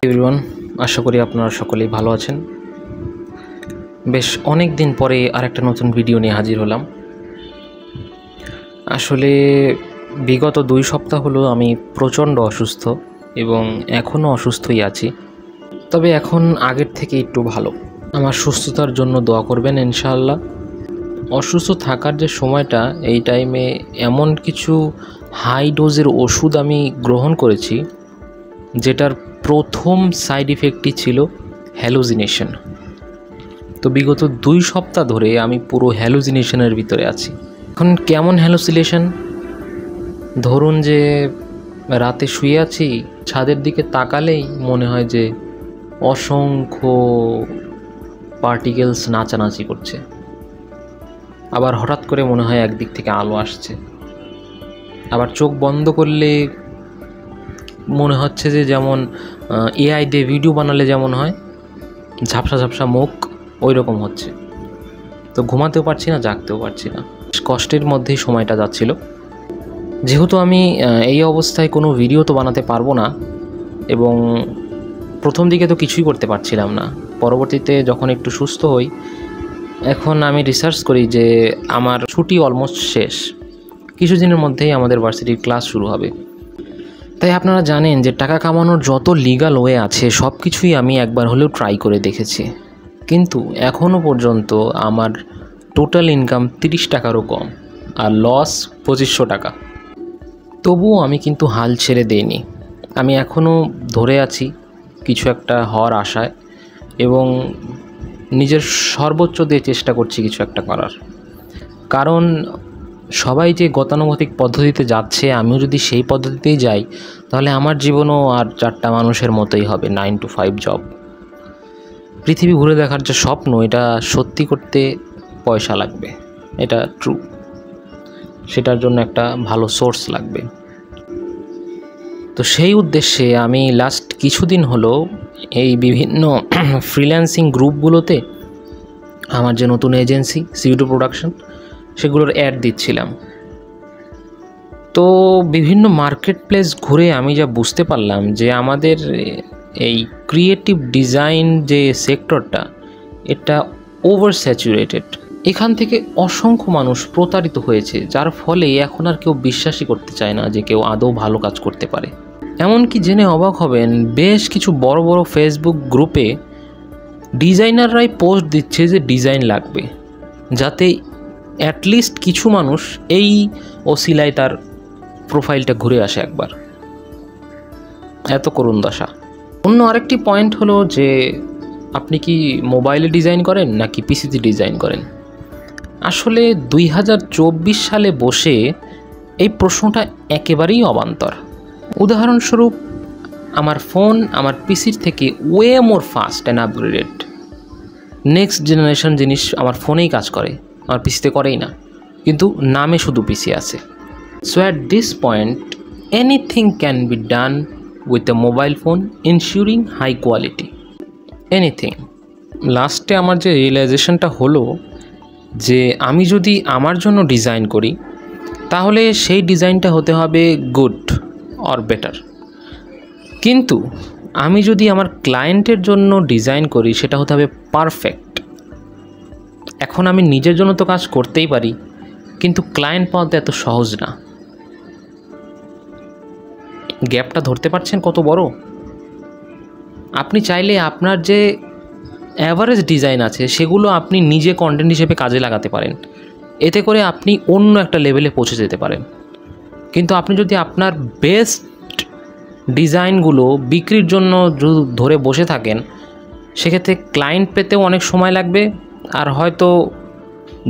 Everyone, আশা করি আপনারা সকলেই ভালো আছেন। বেশ অনেক দিন পরে আরেকটা নতুন ভিডিও নিয়ে হাজির হলাম। আসলে বিগত 2 সপ্তাহ হলো আমি প্রচণ্ড অসুস্থ এবং এখনও অসুস্থই আছি, তবে এখন আগের থেকে একটু ভালো। আমার সুস্থতার জন্য দোয়া করবেন ইনশাআল্লাহ। অসুস্থ থাকার যে সময়টা, এই টাইমে এমন কিছু হাই ডোজের ওষুধ আমি গ্রহণ করেছি যেটার প্রথম সাইড ইফেক্টই ছিল হ্যালুসিনেশন। তো বিগত 2 সপ্তাহ ধরে আমি পুরো হ্যালুসিনেশনের ভিতরে আছি। এখন কেমন হ্যালুসিনেশন? ধরুন যে রাতে শুয়ে আছি, ছাদের দিকে তাকালেই মনে হয় যে অসংখ্য পার্টিকেলস নাচানাচি করছে। আবার হঠাৎ করে মনে হয় একদিক থেকে আলো আসছে। আবার চোখ বন্ধ করলে মনে হচ্ছে যে যেমন এআই দিয়ে ভিডিও বানালে যেমন হয়, ঝাপসা ঝাপসা মুখ, ওই রকম হচ্ছে। তো ঘুমাতেও পারছি না, জাগতেও পারছি না। কষ্টের মধ্যেই সময়টা যাচ্ছিল। যেহেতু আমি এই অবস্থায় কোনো ভিডিও তো বানাতে পারবো না, এবং প্রথম দিকে তো কিছুই করতে পারছিলাম না। পরবর্তীতে যখন একটু সুস্থ হই, এখন আমি রিসার্চ করি যে আমার ছুটি অলমোস্ট শেষ, কিছুদিনের মধ্যেই আমাদের ভার্সিটির ক্লাস শুরু হবে। তাই আপনারা জানেন যে টাকা কামানোর যত লিগ্যাল ওয়ে আছে সব কিছুই আমি একবার হলেও ট্রাই করে দেখেছি, কিন্তু এখনও পর্যন্ত আমার টোটাল ইনকাম 30 টাকারও কম, আর লস 2500 টাকা। তবুও আমি কিন্তু হাল ছেড়ে দেইনি। আমি এখনও ধরে আছি কিছু একটা হওয়ার আশায়, এবং নিজের সর্বোচ্চ দিয়ে চেষ্টা করছি কিছু একটা করার। কারণ সবাই যে গতানুগতিক পদ্ধতিতে যাচ্ছে, আমিও যদি সেই পদ্ধতিতেই যাই, তাহলে আমার জীবনও আর 4টা মানুষের মতোই হবে, 9 to 5 জব। পৃথিবী ঘুরে দেখার যে স্বপ্ন, এটা সত্যি করতে পয়সা লাগবে, এটা ট্রু। সেটার জন্য একটা ভালো সোর্স লাগবে। তো সেই উদ্দেশ্যে আমি লাস্ট কিছুদিন হলো এই বিভিন্ন ফ্রিল্যান্সিং গ্রুপগুলোতে আমার যে নতুন এজেন্সি CO2 প্রোডাকশন, সেগুলোর অ্যাড দিচ্ছিলাম। তো বিভিন্ন মার্কেট প্লেস ঘুরে আমি যা বুঝতে পারলাম যে আমাদের এই ক্রিয়েটিভ ডিজাইন যে সেক্টরটা, এটা ওভার স্যাচুরেটেড। এখান থেকে অসংখ্য মানুষ প্রতারিত হয়েছে, যার ফলে এখন আর কেউ বিশ্বাসই করতে চায় না যে কেউ আদৌ ভালো কাজ করতে পারে। এমনকি জেনে অবাক হবেন, বেশ কিছু বড় বড় ফেসবুক গ্রুপে ডিজাইনাররাই পোস্ট দিচ্ছে যে ডিজাইন লাগবে, যাতে অ্যাটলিস্ট কিছু মানুষ এই ওসিলায় তার প্রোফাইলটা ঘুরে আসে একবার। এত করুণ দশা। অন্য আরেকটি পয়েন্ট হলো যে আপনি কি মোবাইলে ডিজাইন করেন নাকি পিসিতে ডিজাইন করেন? আসলে 2024 সালে বসে এই প্রশ্নটা একেবারেই অবান্তর। উদাহরণস্বরূপ, আমার ফোন আমার পিসির থেকে way more fast and upgraded. Next generation জিনিস আমার ফোনেই কাজ করে, আমার পিসিতে করেই না, কিন্তু নামে শুধু পিসি আছে। So at this point anything can be done with a mobile phone, ensuring high quality, anything. লাস্টে আমার যে রিয়েলাইজেশনটা হলো যে আমি যদি আমার জন্য ডিজাইন করি, তাহলে সেই ডিজাইনটা হতে হবে গুড অর বেটার। কিন্তু আমি যদি আমার ক্লায়েন্টের জন্য ডিজাইন করি, সেটা হতে হবে পারফেক্ট। এখন আমি নিজের জন্য তো কাজ করতেই পারি, কিন্তু ক্লায়েন্ট পাওয়া তো এত সহজ না। গ্যাপটা ধরতে পারছেন কত বড়? আপনি চাইলে আপনার যে অ্যাভারেজ ডিজাইন আছে সেগুলো আপনি নিজে কন্টেন্ট হিসেবে কাজে লাগাতে পারেন, এতে করে আপনি অন্য একটা লেভেলে পৌঁছে যেতে পারেন। কিন্তু আপনি যদি আপনার বেস্ট ডিজাইনগুলো বিক্রির জন্য ধরে বসে থাকেন, সেক্ষেত্রে ক্লায়েন্ট পেতেও অনেক সময় লাগবে, আর হয়তো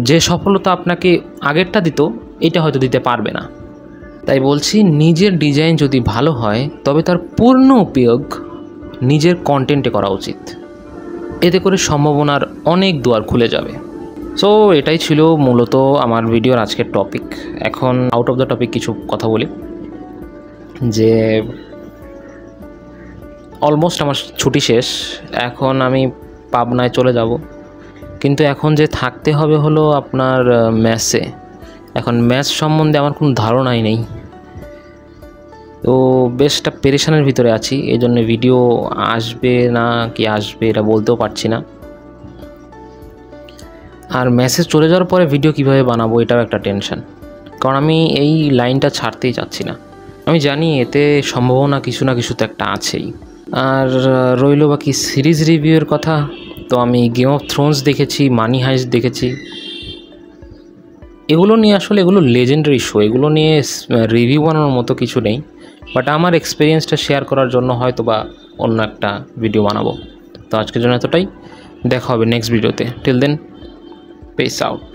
যে সফলতা আপনাকে আগেরটা দিত, এটা হয়তো দিতে পারবে না। তাই বলছি, নিজের ডিজাইন যদি ভালো হয়, তবে তার পূর্ণ উপয়োগ নিজের কন্টেন্টে করা উচিত। এতে করে সম্ভাবনার অনেক দুয়ার খুলে যাবে। সো এটাই ছিল মূলত আমার ভিডিওর আজকের টপিক। এখন আউট অফ দ্য টপিক কিছু কথা বলি, যে অলমোস্ট আমার ছুটি শেষ, এখন আমি পাবনায় চলে যাব। কিন্তু এখন যে থাকতে হবে হলো আপনার ম্যাসে। এখন ম্যাথ সম্বন্ধে আমার কোনো ধারণাই নেই, তো বেশটা পেরেশানের ভিতরে আছি। এই জন্য ভিডিও আসবে না কি আসবে এটা বলতেও পারছি না। আর মেসেজ চলে যাওয়ার পরে ভিডিও কিভাবে বানাবো এটাও একটা টেনশন, কারণ আমি এই লাইনটা ছাড়তেই চাচ্ছি না। আমি জানি এতে সম্ভাবনা কিছু না কিছু তো একটা আছেই। আর রইল বাকি সিরিজ রিভিউয়ের কথা। তো আমি গেম অফ থ্রোনস দেখেছি, মানি হাইস্ট দেখেছি। এগুলো নিয়ে আসলে এগুলো লেজেন্ডারি শো, এগুলো নিয়ে রিভিউ বানানোর মতো কিছু নেই। বাট আমার এক্সপিরিয়েন্সটা শেয়ার করার জন্য হয়তো বা অন্য একটা ভিডিও বানাবো। তো আজকের জন্য এতটাই, দেখা হবে নেক্সট ভিডিওতে। Till then, peace out.